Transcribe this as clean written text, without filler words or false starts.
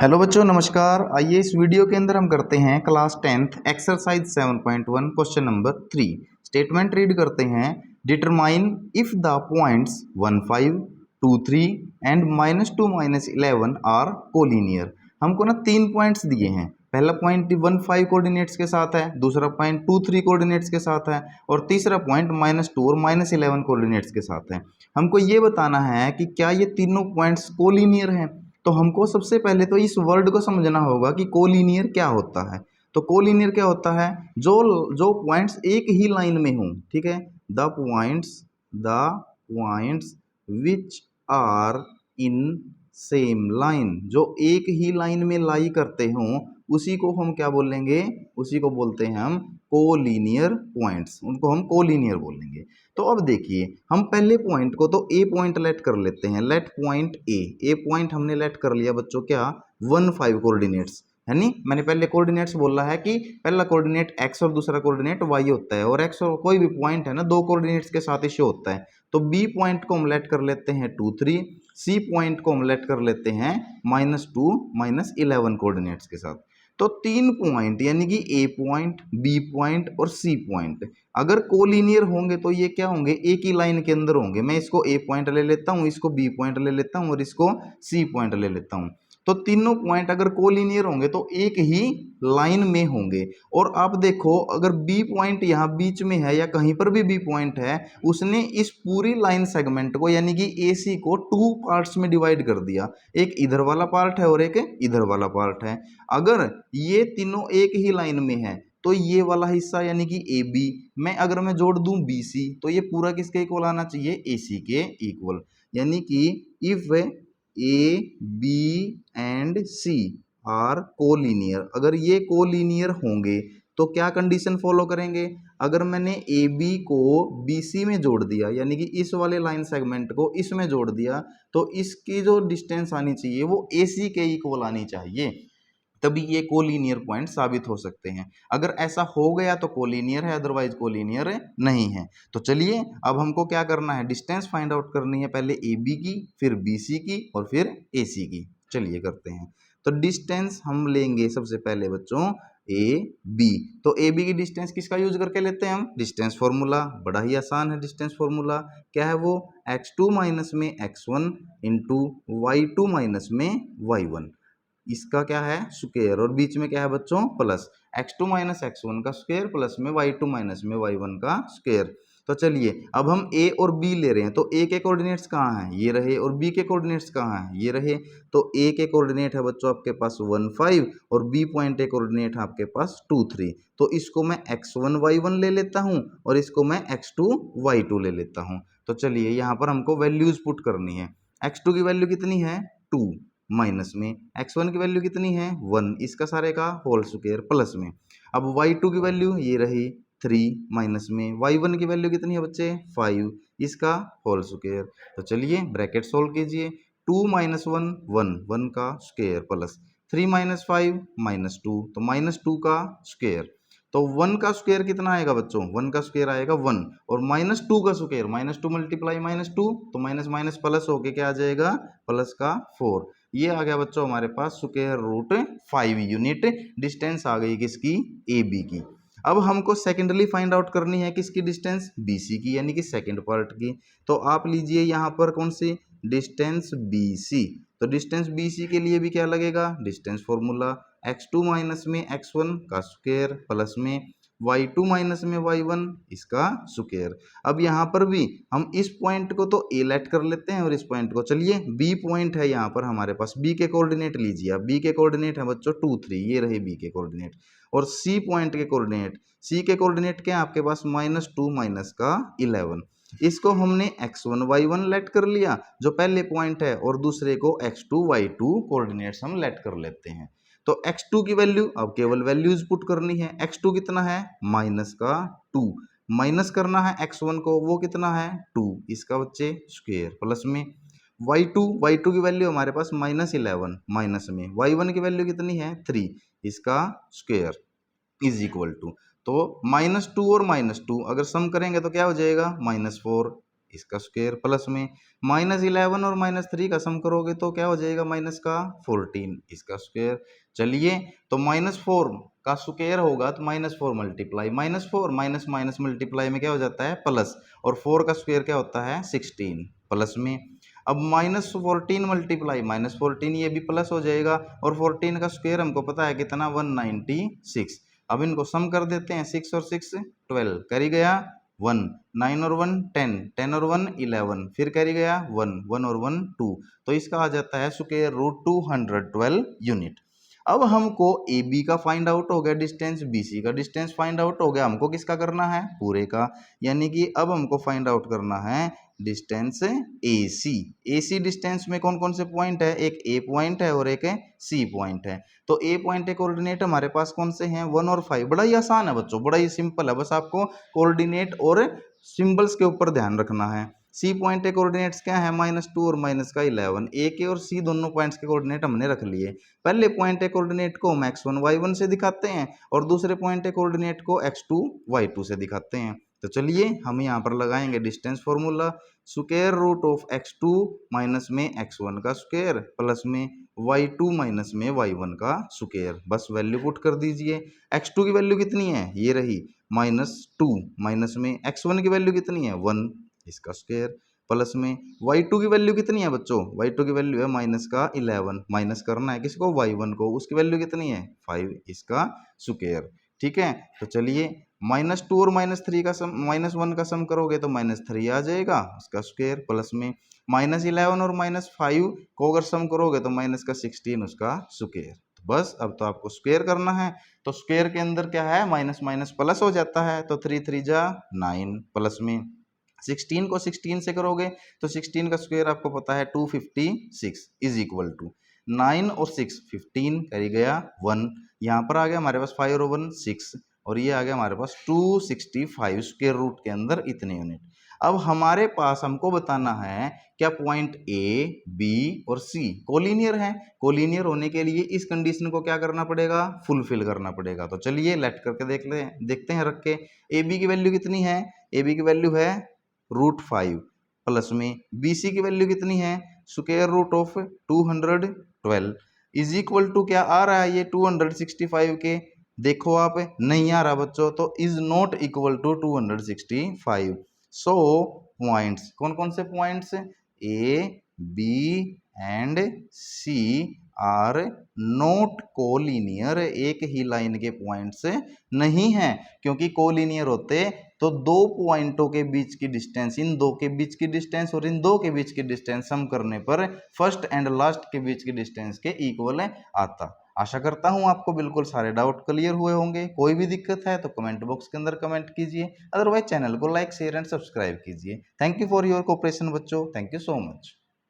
Hello बच्चों, नमस्कार। आइए इस वीडियो के अंदर हम करते हैं class 10th exercise 7.1 question number 3। Statement read करते हैं। Determine if the points 1 5 2 3 and -2 -11 are collinear. हमको ना 3 पॉइंट्स दिए हैं। पहला पॉइंट 1 5 कोऑर्डिनेट्स के साथ है, दूसरा पॉइंट 2 3 कोऑर्डिनेट्स के साथ है और तीसरा पॉइंट -2 और -11 कोऑर्डिनेट्स के साथ है। हमको ये बताना है कि क्या ये तीनों पॉइंट्स कोलिनियर हैं। तो हमको सबसे पहले तो इस वर्ड को समझना होगा कि कोलिनियर क्या होता है। तो कोलिनियर क्या होता है? जो जो पॉइंट्स एक ही लाइन में हों, ठीक है। The points which are in same line, जो एक ही लाइन में लाई करते हों, उसी को हम क्या बोलेंगे? उसी को बोलते हैं हम कोलिनियर पॉइंट्स। उनको हम कोलिनियर बोलेंगे। तो अब देखिए, हम पहले पॉइंट को तो ए पॉइंट लेट कर लेते हैं। लेट पॉइंट ए पॉइंट हमने लेट कर लिया बच्चों, क्या? 1 5 कोऑर्डिनेट्स है नी। मैंने पहले कोऑर्डिनेट्स बोला है कि पहला कोऑर्डिनेट एक्स और दूसरा कोऑर्डिनेट वाई होता है, और एक्स और कोई भी पॉइंट है ना, दो कोऑर्डिनेट्स के साथ इश्यू होता है। तो बी पॉइंट को हम लेट कर लेते हैं 2 3, सी पॉइंट को हम लेट कर लेते हैं -2 -11 कोऑर्डिनेट्स के साथ। तो 3 पॉइंट यानी कि ए पॉइंट, बी पॉइंट और सी पॉइंट अगर कोलिनियर होंगे तो ये क्या होंगे? एक ही लाइन के अंदर होंगे। मैं इसको ए पॉइंट ले लेता हूँ, इसको बी पॉइंट ले लेता हूँ और इसको सी पॉइंट ले लेता हूँ। तो तीनों पॉइंट अगर कोलिनियर होंगे तो एक ही लाइन में होंगे। और आप देखो, अगर बी पॉइंट यहाँ बीच में है या कहीं पर भी बी पॉइंट है, उसने इस पूरी लाइन सेगमेंट को यानी कि ए सी को 2 पार्ट्स में डिवाइड कर दिया। एक इधर वाला पार्ट है और एक इधर वाला पार्ट है। अगर ये तीनों एक ही लाइन में है तो ये वाला हिस्सा यानी कि ए बी में अगर मैं जोड़ दूं बी सी, तो ये पूरा किसके इक्वल आना चाहिए? ए सी के इक्वल। यानी कि if A B and C are collinear, अगर ये कोलिनियर होंगे तो क्या कंडीशन फॉलो करेंगे? अगर मैंने ए बी को बी सी में जोड़ दिया, यानी कि इस वाले लाइन सेगमेंट को इसमें जोड़ दिया, तो इसकी जो डिस्टेंस आनी चाहिए वो ए सी के इक्वल आनी चाहिए, तभी ये कोलिनियर पॉइंट साबित हो सकते हैं। अगर ऐसा हो गया तो कोलिनियर है, अदरवाइज कोलिनियर नहीं है। तो चलिए, अब हमको क्या करना है? डिस्टेंस फाइंड आउट करनी है। पहले ए बी की, फिर बी सी की और फिर ए सी की। चलिए करते हैं। तो डिस्टेंस हम लेंगे सबसे पहले बच्चों ए बी। तो ए बी की डिस्टेंस किसका यूज करके लेते हैं हम? Distance formula. बड़ा ही आसान है डिस्टेंस फॉर्मूला। क्या है वो? x2 माइनस में x1 इंटू y2 माइनस में y1। इसका क्या है? स्क्वायर। और बीच में क्या है बच्चों? प्लस। x2 माइनस x1 का स्क्वायर प्लस में y2 माइनस में y1 का स्क्वायर। तो चलिए, अब हम a और b ले रहे हैं। तो a के कोऑर्डिनेट्स कहाँ हैं? ये रहे। और b के कोऑर्डिनेट्स कहाँ हैं? ये रहे। तो a के कोऑर्डिनेट है बच्चों आपके पास 1 5 और b पॉइंट के कोऑर्डिनेट है आपके पास 2 3। तो इसको मैं x1 y1 ले लेता हूँ और इसको मैं x2 y2 ले लेता हूँ। तो चलिए, यहाँ पर हमको वैल्यूज पुट करनी है। x2 की वैल्यू कितनी है? 2 माइनस में x1 की वैल्यू कितनी है? 1। इसका सारे का होल स्क्वायर प्लस में। अब y2 की वैल्यू ये रही 3 माइनस में। y1 की वैल्यू कितनी है बच्चे? 5। इसका होल स्क्वायर। तो चलिए ब्रैकेट सोल्व कीजिए। 2 माइनस 1 1, 1 का स्क्वायर प्लस 3 माइनस 5 -2, तो -2 का स्क्वायर। तो 1 का स्क्वायर कितना आएगा बच्चों? 1 का स्क्वायर आएगा 1। और -2 का स्क्वायर, -2 मल्टीप्लाई -2, तो माइनस माइनस प्लस होके क्या आ जाएगा? प्लस का 4। ये आ गया बच्चों हमारे पास स्क्वायर रूट 5 यूनिट डिस्टेंस आ गई किसकी? ए बी की। अब हमको सेकेंडली फाइंड आउट करनी है किसकी डिस्टेंस? बी सी की, यानी कि सेकेंड पार्ट की। तो आप लीजिए यहाँ पर कौन सी? Distance B C. तो डिस्टेंस बी सी के लिए भी क्या लगेगा? Distance formula. x2 माइनस में x1 का स्क्वायर प्लस में y2 माइनस में y1 इसका स्क्वायर। अब यहाँ पर भी हम इस पॉइंट को तो ए लेट कर लेते हैं और इस पॉइंट को, चलिए बी पॉइंट है यहाँ पर हमारे पास। बी के कोऑर्डिनेट लीजिए। बी के कोऑर्डिनेट है बच्चों 2 3, ये रहे बी के कोऑर्डिनेट। और सी पॉइंट के कोऑर्डिनेट, सी के कोऑर्डिनेट क्या है आपके पास? -2 माइनस का 11। इसको हमने x1 y1 लेट कर लिया जो पहले पॉइंट है, और दूसरे को x2 y2 कोऑर्डिनेट्स हम लेट कर लेते हैं। तो x2 की वैल्यू अब केवल वैल्यूज पुट करनी है। x2 कितना है? माइनस का 2। माइनस करना है x1 को, वो कितना है? 2। इसका बच्चे स्क्वायर प्लस में y2 की वैल्यू हमारे पास -11 माइनस में y1 की वैल्यू कितनी है? 3। इसका स्क्वायर इज इक्वल टू, तो -2 और -2 अगर सम करेंगे तो क्या हो जाएगा? -4। इसका स्क्वायर प्लस में -11 और -3 का सम करोगे तो क्या हो जाएगा माइनस का 14 इसका स्क्वायर। चलिए तो -4 का स्क्वायर होगा तो -4 मल्टीप्लाई -4 माइनस माइनस मल्टीप्लाई में क्या हो जाता है प्लस, और 4 का स्क्वायर क्या होता है 16 प्लस में। अब -14 मल्टीप्लाई -14 ये भी प्लस हो जाएगा, और 14 का स्क्वायर हमको पता है कितना 196। अब इनको सम कर देते हैं, 6 और 6 12 करी गया 1, 9 और 1 10, 10 और 1 11, फिर करी गया 1, 1 और 1 2, तो इसका आ जाता है स्क्वायर रूट 212 यूनिट। अब हमको ए बी का फाइंड आउट हो गया डिस्टेंस, बी सी का डिस्टेंस फाइंड आउट हो गया, हमको किसका करना है पूरे का, यानी कि अब हमको फाइंड आउट करना है डिस्टेंस ए सी। ए सी डिस्टेंस में कौन कौन से पॉइंट है, एक ए पॉइंट है और एक सी पॉइंट है। तो ए पॉइंट के कोऑर्डिनेट हमारे पास कौन से हैं 1 और 5। बड़ा ही आसान है बच्चों, बड़ा ही सिंपल है, बस आपको कोऑर्डिनेट और सिंबल्स के ऊपर ध्यान रखना है। सी पॉइंट के कोऑर्डिनेट्स क्या है -2 और -11। ए के और सी दोनों पॉइंट्स के कोऑर्डिनेट हमने रख लिए। पहले पॉइंट के कोऑर्डिनेट को हम x1 y1 से दिखाते हैं और दूसरे पॉइंट के कोऑर्डिनेट को x2 y2 से दिखाते हैं। तो चलिए हम यहाँ पर लगाएंगे distance formula, square root of x2 minus में x1 का स्क्वायर प्लस में y2 माइनस में y1 का स्क्वायर। बस वैल्यू पुट कर दीजिए। x2 की वैल्यू कितनी है, ये रही -2, माइनस में x1 की वैल्यू कितनी है 1, इसका स्क्वायर प्लस में y2 की वैल्यू कितनी है बच्चों, y2 की वैल्यू है माइनस का 11, माइनस करना है किसको y1 को, उसकी वैल्यू कितनी है 5, इसका स्क्वायर। ठीक है, तो चलिए -2 और -3 का सम, -1 का सम करोगे तो -3 आ जाएगा उसका स्क्वायर, प्लस में -11 और -5 को अगर सम करोगे तो -16 उसका स्क्वायर। बस अब तो आपको स्क्वायर करना है, तो स्क्वायर के अंदर क्या है माइनस माइनस प्लस हो जाता है, तो 3 3 जा 9 प्लस में 16 को 16 से करोगे तो 16 का स्क्वायर आपको पता है 256 इज इक्वल टू 9 और 6 15 करी गया 1, यहाँ पर आ गया हमारे पास 5 और 1 6, और ये आ गया हमारे पास 265 स्क्वायर रूट के अंदर इतने यूनिट। अब हमारे पास हमको बताना है क्या पॉइंट ए बी और सी कोलिनियर है। कोलिनियर होने के लिए इस कंडीशन को क्या करना पड़ेगा, फुलफिल करना पड़ेगा। तो चलिए लेट करके देखते हैं रख के। ए बी की वैल्यू कितनी है, ए बी की वैल्यू है √5 प्लस में बी सी की वैल्यू कितनी है square root of 212 is equal to क्या आ रहा है ये 265 के, देखो आप नहीं आ रहा बच्चों, तो is not equal to 265। So points कौन कौन से points, A B and C are not collinear, एक ही लाइन के पॉइंट्स नहीं है, क्योंकि कोलिनियर होते तो दो पॉइंटों के बीच की डिस्टेंस, इन दो के बीच की डिस्टेंस और इन दो के बीच की डिस्टेंस सम करने पर फर्स्ट एंड लास्ट के बीच की डिस्टेंस के इक्वल आता। आशा करता हूं आपको बिल्कुल सारे डाउट क्लियर हुए होंगे। कोई भी दिक्कत है तो कमेंट बॉक्स के अंदर कमेंट कीजिए, अदरवाइज चैनल को लाइक शेयर एंड सब्सक्राइब कीजिए। Thank you for your cooperation बच्चों, थैंक यू सो मच।